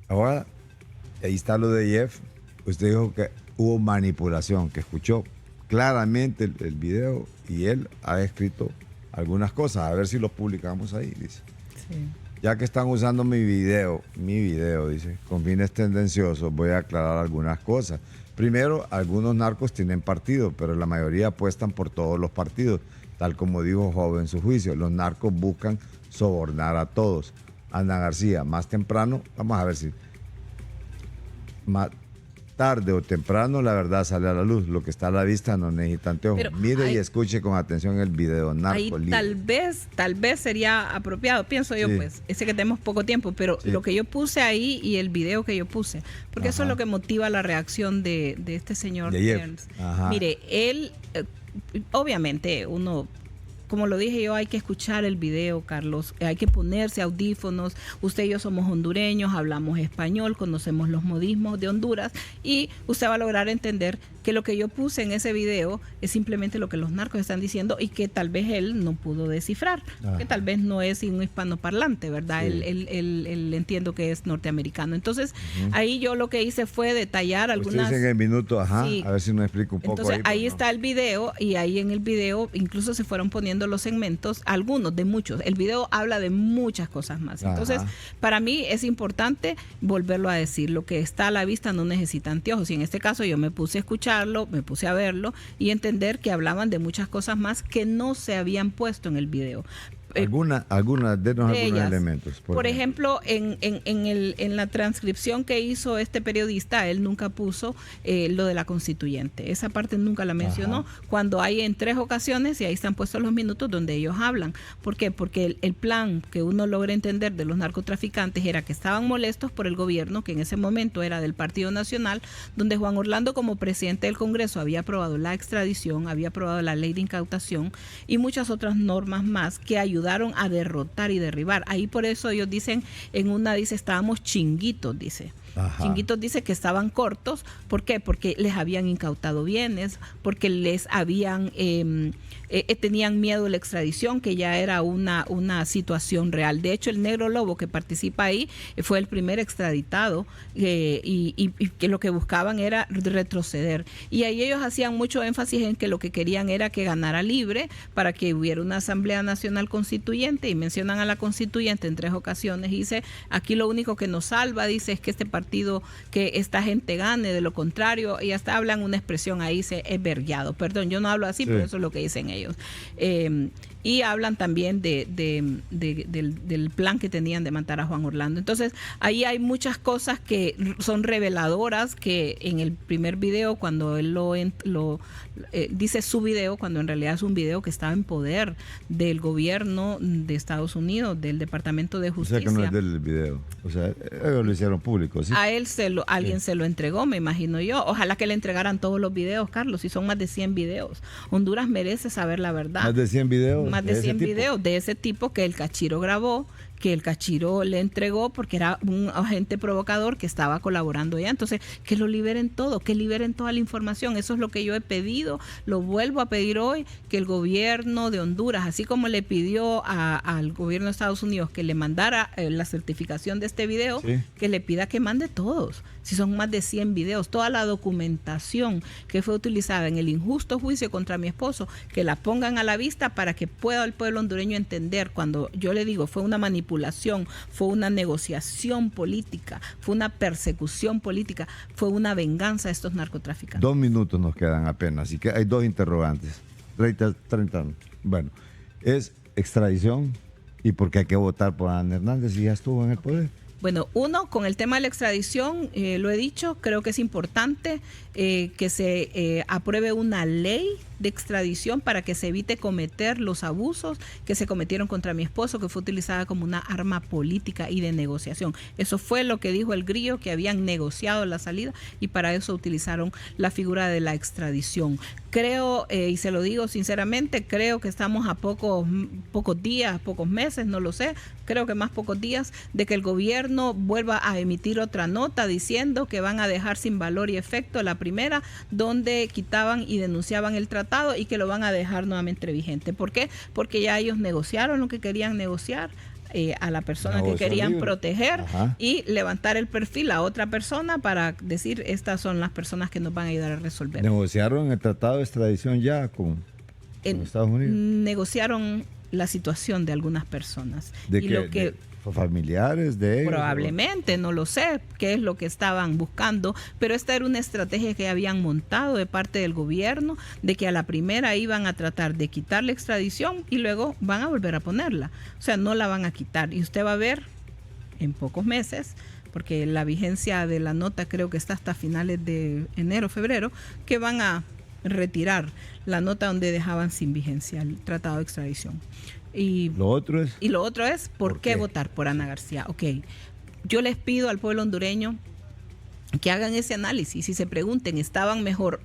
Abogada, ahí está lo de Jeff. Usted dijo que hubo manipulación, que escuchó claramente el video y él ha escrito algunas cosas. A ver si lo publicamos ahí, dice. Sí. Ya que están usando mi video, dice, con fines tendenciosos, voy a aclarar algunas cosas. Primero, algunos narcos tienen partido, pero la mayoría apuestan por todos los partidos. Tal como dijo Joven en su juicio, los narcos buscan sobornar a todos. Ana García, más temprano, vamos a ver si más tarde o temprano la verdad sale a la luz. Lo que está a la vista no necesita anteojos. Mire y escuche con atención el video. Ahí tal vez sería apropiado, pienso yo, pues. Sé que tenemos poco tiempo, pero lo que yo puse ahí y el video que yo puse, porque eso es lo que motiva la reacción de este señor. Mire, él, obviamente, uno... Como lo dije yo, hay que escuchar el video, Carlos, hay que ponerse audífonos. Usted y yo somos hondureños, hablamos español, conocemos los modismos de Honduras y usted va a lograr entender que lo que yo puse en ese video es simplemente lo que los narcos están diciendo y que tal vez él no pudo descifrar, que tal vez no es un hispanoparlante, ¿verdad? Sí. Él entiendo que es norteamericano. Entonces, ahí yo lo que hice fue detallar algunas... Usted dice en el minuto, Sí. a ver si nos explica un poco. Entonces, ahí ¿no? está el video, y ahí en el video incluso se fueron poniendo los segmentos, algunos de muchos. El video habla de muchas cosas más. Entonces, para mí es importante volverlo a decir. Lo que está a la vista no necesita anteojos. Y en este caso yo me puse a escucharlo, me puse a verlo y entender que hablaban de muchas cosas más que no se habían puesto en el video. Denos algunos elementos. Por ejemplo, en la transcripción que hizo este periodista, él nunca puso lo de la constituyente. Esa parte nunca la mencionó. Cuando hay en 3 ocasiones, y ahí están puestos los minutos donde ellos hablan. ¿Por qué? Porque el plan que uno logra entender de los narcotraficantes era que estaban molestos por el gobierno, que en ese momento era del Partido Nacional, donde Juan Orlando, como presidente del Congreso, había aprobado la extradición, había aprobado la ley de incautación y muchas otras normas más que ayudaron a derrotar y derribar. Ahí por eso ellos dicen, en una dice, estábamos chinguitos, dice. Chinguitos dice que estaban cortos. ¿Por qué? Porque les habían incautado bienes, porque les habían tenían miedo de la extradición, que ya era una situación real. De hecho, el Negro Lobo, que participa ahí, fue el primer extraditado y que lo que buscaban era retroceder. Y ahí ellos hacían mucho énfasis en que lo que querían era que ganara Libre para que hubiera una Asamblea Nacional Constituyente, y mencionan a la Constituyente en 3 ocasiones. Y dice, aquí lo único que nos salva, dice, es que este partido, que esta gente gane, de lo contrario, y hasta hablan una expresión ahí, dice, es vergueado. Perdón, yo no hablo así, pero eso es lo que dicen ellos. Y hablan también del plan que tenían de matar a Juan Orlando. Entonces, ahí hay muchas cosas que son reveladoras, que en el primer video, cuando él dice su video, cuando en realidad es un video que estaba en poder del gobierno de Estados Unidos, del Departamento de Justicia. O sea, que no es del video. O sea, ellos lo hicieron público, ¿sí? A él alguien se lo entregó, me imagino yo. Ojalá que le entregaran todos los videos, Carlos, si son más de 100 videos. Honduras merece saber la verdad. ¿Más de 100 videos? Más de 100 videos de ese tipo que el Cachiro grabó, que el Cachiro le entregó porque era un agente provocador que estaba colaborando ya. Entonces, que lo liberen todo, que liberen toda la información. Eso es lo que yo he pedido, lo vuelvo a pedir hoy, que el gobierno de Honduras, así como le pidió al gobierno de Estados Unidos que le mandara la certificación de este video, que le pida que mande todos. Si son más de 100 videos, toda la documentación que fue utilizada en el injusto juicio contra mi esposo, que la pongan a la vista para que pueda el pueblo hondureño entender. Cuando yo le digo, fue una manipulación, fue una negociación política, fue una persecución política, fue una venganza de estos narcotraficantes. 2 minutos nos quedan apenas, así que hay 2 interrogantes. 30. Bueno, es extradición y porque hay que votar por Ana Hernández y ya estuvo en el poder. Bueno, uno, con el tema de la extradición, lo he dicho, creo que es importante que se apruebe una ley de extradición para que se evite cometer los abusos que se cometieron contra mi esposo, que fue utilizada como una arma política y de negociación. Eso fue lo que dijo el Grillo, que habían negociado la salida y para eso utilizaron la figura de la extradición. Creo, y se lo digo sinceramente, creo que estamos a pocos días, pocos meses, no lo sé, creo que más pocos días, de que el gobierno vuelva a emitir otra nota diciendo que van a dejar sin valor y efecto la primera, donde quitaban y denunciaban el tratado, y que lo van a dejar nuevamente vigente. ¿Por qué? Porque ya ellos negociaron lo que querían negociar, a la persona que querían proteger, y levantar el perfil a otra persona para decir, estas son las personas que nos van a ayudar a resolver. ¿Negociaron el tratado de extradición ya con Estados Unidos? Negociaron la situación de algunas personas. ¿De qué? ¿Familiares de ellos? Probablemente, no lo sé qué es lo que estaban buscando, pero esta era una estrategia que habían montado de parte del gobierno, de que a la primera iban a tratar de quitar la extradición y luego van a volver a ponerla. O sea, no la van a quitar. Y usted va a ver en pocos meses, porque la vigencia de la nota creo que está hasta finales de enero, febrero, que van a retirar la nota donde dejaban sin vigencia el tratado de extradición. Y lo otro es ¿por qué votar por Ana García? Ok, yo les pido al pueblo hondureño que hagan ese análisis y se pregunten, ¿estaban mejor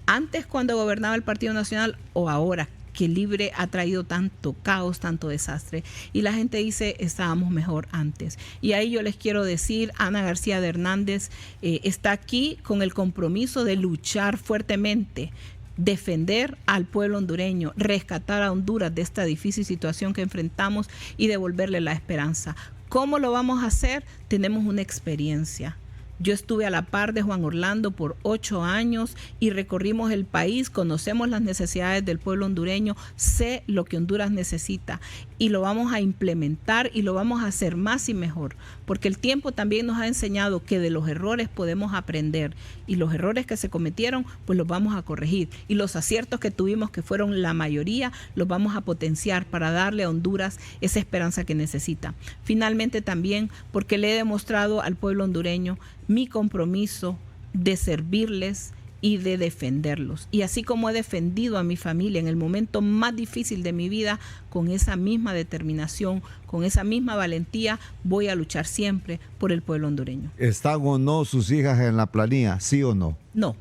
antes cuando gobernaba el Partido Nacional o ahora? que Libre ha traído tanto caos, tanto desastre. Y la gente dice, estábamos mejor antes. Y ahí yo les quiero decir, Ana García de Hernández está aquí con el compromiso de luchar fuertemente, defender al pueblo hondureño, rescatar a Honduras de esta difícil situación que enfrentamos y devolverle la esperanza. ¿Cómo lo vamos a hacer? Tenemos una experiencia. Yo estuve a la par de Juan Orlando por 8 años y recorrimos el país, conocemos las necesidades del pueblo hondureño, sé lo que Honduras necesita y lo vamos a implementar y lo vamos a hacer más y mejor, porque el tiempo también nos ha enseñado que de los errores podemos aprender y los errores que se cometieron pues los vamos a corregir y los aciertos que tuvimos, que fueron la mayoría, los vamos a potenciar para darle a Honduras esa esperanza que necesita. Finalmente también porque le he demostrado al pueblo hondureño mi compromiso de servirles y de defenderlos. Y así como he defendido a mi familia en el momento más difícil de mi vida, con esa misma determinación, con esa misma valentía, voy a luchar siempre por el pueblo hondureño. ¿Están o no sus hijas en la planilla? ¿Sí o no? No.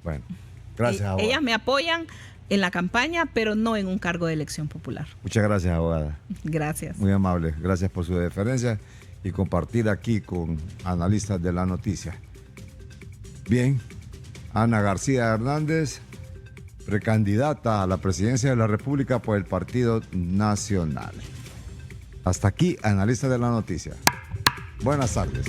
Bueno, gracias, abogada. Ellas me apoyan en la campaña, pero no en un cargo de elección popular. Muchas gracias, abogada. Gracias. Muy amable. Gracias por su deferencia y compartir aquí con analistas de la noticia. Bien, Ana García Hernández, precandidata a la presidencia de la República por el Partido Nacional. Hasta aquí, analistas de la noticia. Buenas tardes.